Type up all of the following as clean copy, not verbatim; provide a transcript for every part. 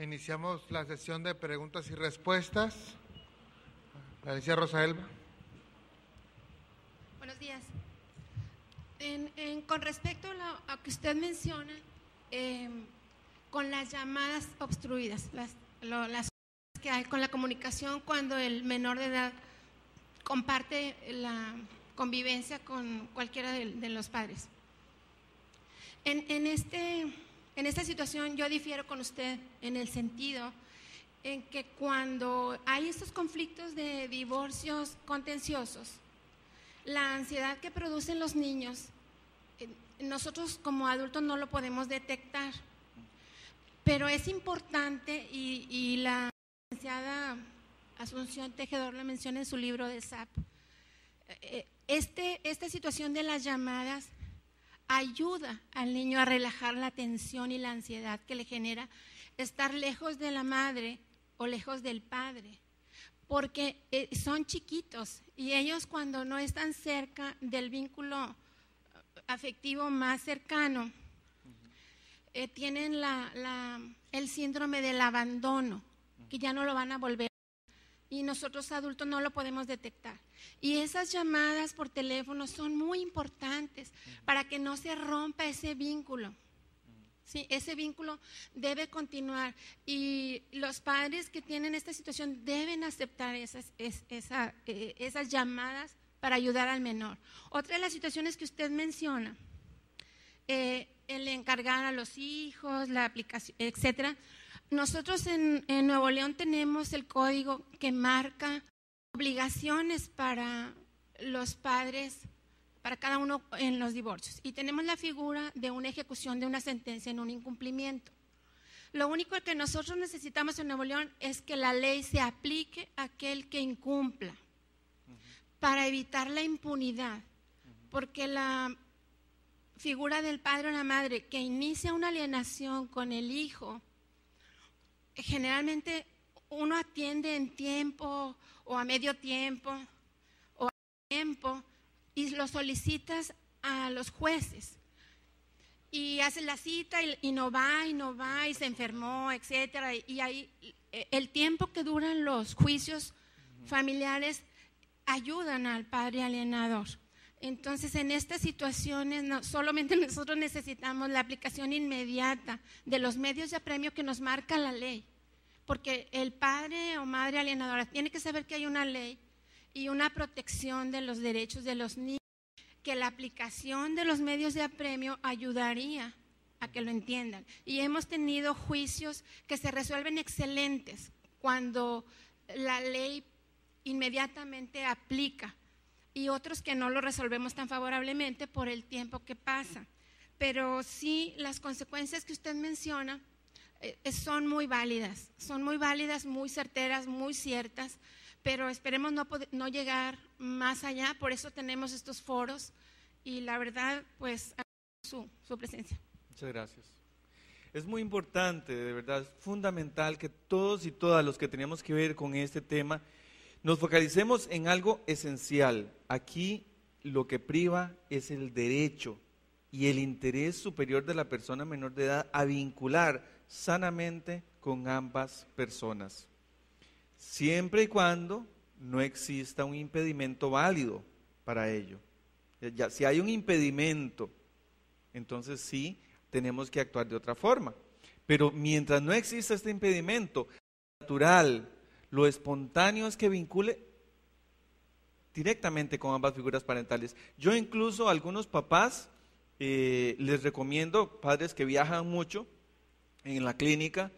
Iniciamos la sesión de preguntas y respuestas. Alicia Rosa Elba. Buenos días. Con respecto a que usted menciona, con las llamadas obstruidas, las que hay con la comunicación cuando el menor de edad comparte la convivencia con cualquiera de los padres. En esta situación yo difiero con usted en el sentido en que cuando hay estos conflictos de divorcios contenciosos, la ansiedad que producen los niños, nosotros como adultos no lo podemos detectar, pero es importante y la licenciada Asunción Tejedor lo menciona en su libro de SAP. Esta situación de las llamadas ayuda al niño a relajar la tensión y la ansiedad que le genera estar lejos de la madre o lejos del padre, porque son chiquitos y ellos cuando no están cerca del vínculo afectivo más cercano, tienen el síndrome del abandono, que ya no lo van a volver, y nosotros adultos no lo podemos detectar. Y esas llamadas por teléfono son muy importantes para que no se rompa ese vínculo. Sí, ese vínculo debe continuar y los padres que tienen esta situación deben aceptar esas llamadas para ayudar al menor. Otra de las situaciones que usted menciona, el encargar a los hijos, la aplicación, etcétera. Nosotros en Nuevo León tenemos el código que marca obligaciones para los padres, para cada uno en los divorcios. Y tenemos la figura de una ejecución de una sentencia en un incumplimiento. Lo único que nosotros necesitamos en Nuevo León es que la ley se aplique a aquel que incumpla, para evitar la impunidad, porque la figura del padre o la madre que inicia una alienación con el hijo, generalmente uno atiende en tiempo o a medio tiempo o a tiempo y lo solicitas a los jueces y haces la cita y no va y se enfermó, etcétera, y ahí el tiempo que duran los juicios familiares ayudan al padre alienador. Entonces, en estas situaciones, solamente nosotros necesitamos la aplicación inmediata de los medios de apremio que nos marca la ley, porque el padre o madre alienadora tiene que saber que hay una ley y una protección de los derechos de los niños, que la aplicación de los medios de apremio ayudaría a que lo entiendan. Y hemos tenido juicios que se resuelven excelentes cuando la ley inmediatamente aplica, y otros que no lo resolvemos tan favorablemente por el tiempo que pasa. Pero sí, las consecuencias que usted menciona son muy válidas, muy certeras, muy ciertas, pero esperemos no llegar más allá. Por eso tenemos estos foros y la verdad, pues, su presencia. Muchas gracias. Es muy importante, de verdad, es fundamental que todos y todas los que tenemos que ver con este tema nos focalicemos en algo esencial. Aquí lo que priva es el derecho y el interés superior de la persona menor de edad a vincular sanamente con ambas personas, siempre y cuando no exista un impedimento válido para ello. Ya, si hay un impedimento, entonces sí tenemos que actuar de otra forma. Pero mientras no exista este impedimento natural, lo espontáneo es que vincule directamente con ambas figuras parentales. Yo incluso a algunos papás les recomiendo, padres que viajan mucho en la clínica,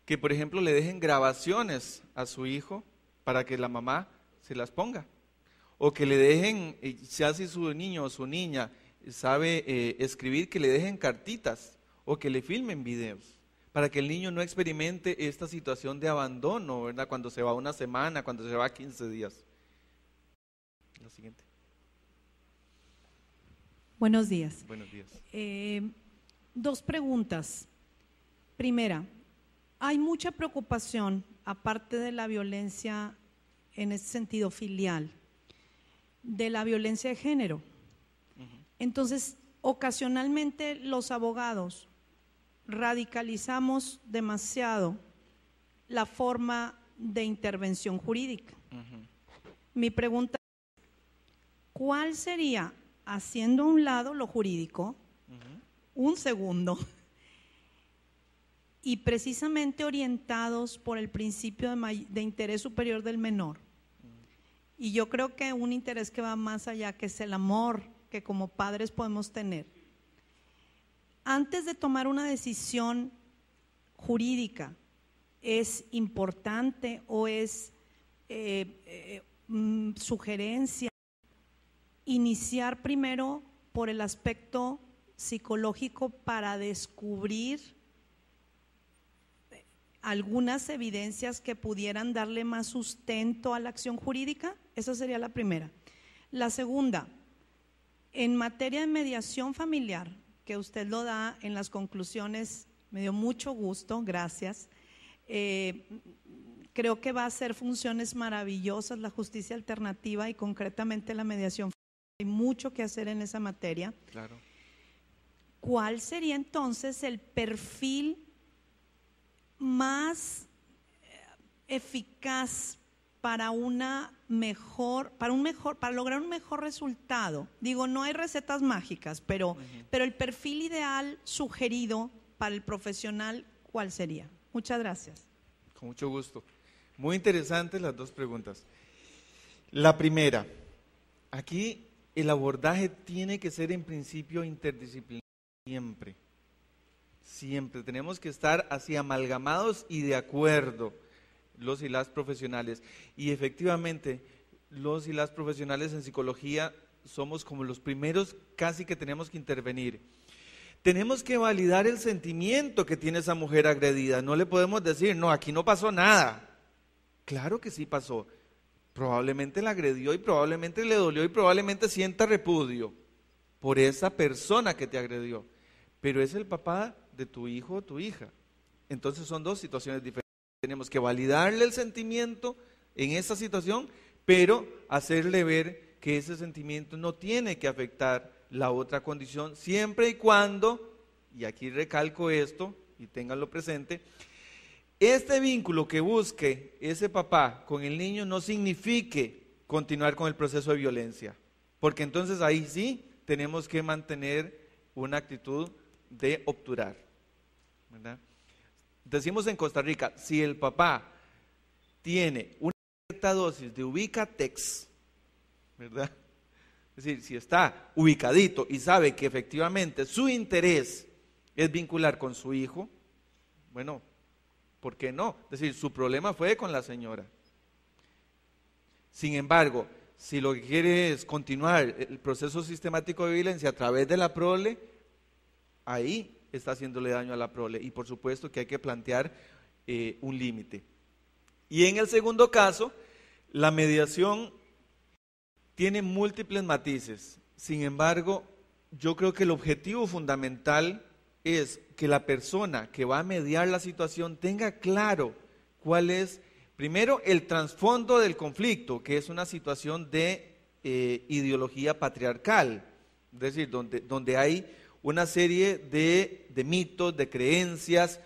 que por ejemplo le dejen grabaciones a su hijo para que la mamá se las ponga, o que le dejen, si hace su niño o su niña sabe escribir, que le dejen cartitas o que le filmen videos, para que el niño no experimente esta situación de abandono, ¿verdad? Cuando se va una semana, cuando se va 15 días. La siguiente. Buenos días. Buenos días. Dos preguntas. Primera, hay mucha preocupación, aparte de la violencia en ese sentido filial, de la violencia de género. Entonces, ocasionalmente los abogados radicalizamos demasiado la forma de intervención jurídica. Mi pregunta es, ¿cuál sería, haciendo a un lado lo jurídico, un segundo, y precisamente orientados por el principio de interés superior del menor? Y yo creo que un interés que va más allá, que es el amor que como padres podemos tener. Antes de tomar una decisión jurídica, ¿es importante o es sugerencia iniciar primero por el aspecto psicológico para descubrir algunas evidencias que pudieran darle más sustento a la acción jurídica? Esa sería la primera. La segunda, en materia de mediación familiar, que usted lo da en las conclusiones, me dio mucho gusto, gracias. Creo que va a hacer funciones maravillosas la justicia alternativa y concretamente la mediación familiar. Hay mucho que hacer en esa materia. Claro. ¿Cuál sería entonces el perfil más eficaz para lograr un mejor resultado? Digo, no hay recetas mágicas, pero el perfil ideal sugerido para el profesional, ¿cuál sería? Muchas gracias. Con mucho gusto. Muy interesantes las dos preguntas. La primera, aquí el abordaje tiene que ser en principio interdisciplinario siempre. Siempre tenemos que estar así amalgamados y de acuerdo los y las profesionales. Y efectivamente, los y las profesionales en psicología somos como los primeros casi que tenemos que intervenir. Tenemos que validar el sentimiento que tiene esa mujer agredida. No le podemos decir, no, aquí no pasó nada. Claro que sí pasó. Probablemente la agredió y probablemente le dolió y probablemente sienta repudio por esa persona que te agredió. Pero es el papá de tu hijo o tu hija. Entonces son dos situaciones diferentes. Tenemos que validarle el sentimiento en esa situación, pero hacerle ver que ese sentimiento no tiene que afectar la otra condición, siempre y cuando, y aquí recalco esto, y ténganlo presente, este vínculo que busque ese papá con el niño no signifique continuar con el proceso de violencia, porque entonces ahí sí tenemos que mantener una actitud de obturar, ¿verdad? Decimos en Costa Rica, si el papá tiene una cierta dosis de ubicatex, ¿verdad? Es decir, si está ubicadito y sabe que efectivamente su interés es vincular con su hijo, bueno, ¿por qué no? Es decir, su problema fue con la señora. Sin embargo, si lo que quiere es continuar el proceso sistemático de violencia a través de la prole, ahí está haciéndole daño a la prole y por supuesto que hay que plantear un límite. Y en el segundo caso, la mediación tiene múltiples matices. Sin embargo, yo creo que el objetivo fundamental es que la persona que va a mediar la situación tenga claro cuál es, primero, el trasfondo del conflicto, que es una situación de ideología patriarcal, es decir, donde hay una serie de mitos, de creencias,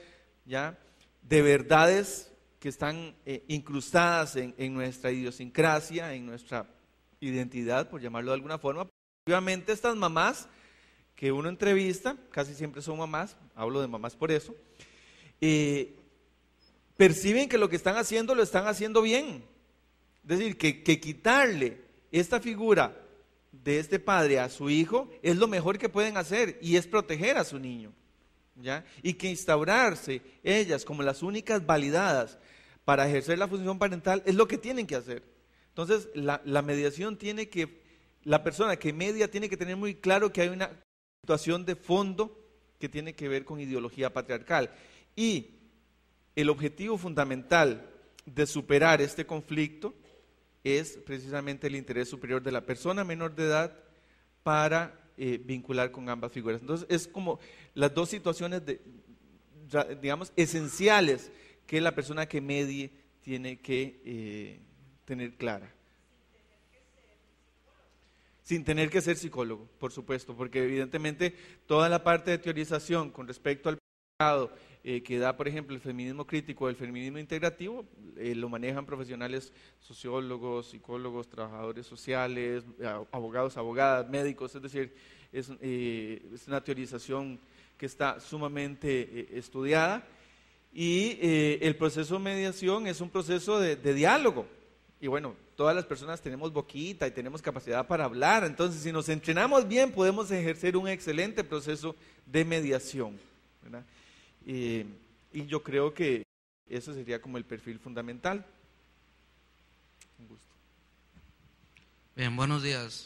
¿ya?, de verdades que están incrustadas en nuestra idiosincrasia, en nuestra identidad, por llamarlo de alguna forma. Obviamente estas mamás que uno entrevista, casi siempre son mamás, hablo de mamás por eso, perciben que lo que están haciendo lo están haciendo bien. Es decir, que quitarle esta figura de este padre a su hijo es lo mejor que pueden hacer y es proteger a su niño, ¿ya? Y que instaurarse ellas como las únicas validadas para ejercer la función parental es lo que tienen que hacer. Entonces la mediación la persona que media tiene que tener muy claro que hay una situación de fondo que tiene que ver con ideología patriarcal y el objetivo fundamental de superar este conflicto es precisamente el interés superior de la persona menor de edad para vincular con ambas figuras. Entonces es como las dos situaciones digamos esenciales que la persona que medie tiene que tener clara. Sin tener que ser psicólogo, por supuesto, porque evidentemente toda la parte de teorización con respecto al pecado, que da, por ejemplo, el feminismo crítico o el feminismo integrativo, lo manejan profesionales, sociólogos, psicólogos, trabajadores sociales, abogados, abogadas, médicos, es decir, es una teorización que está sumamente estudiada. Y el proceso de mediación es un proceso de diálogo. Y bueno, todas las personas tenemos boquita y tenemos capacidad para hablar, entonces si nos entrenamos bien podemos ejercer un excelente proceso de mediación, ¿verdad? Y yo creo que eso sería como el perfil fundamental. Un gusto. Bien, buenos días.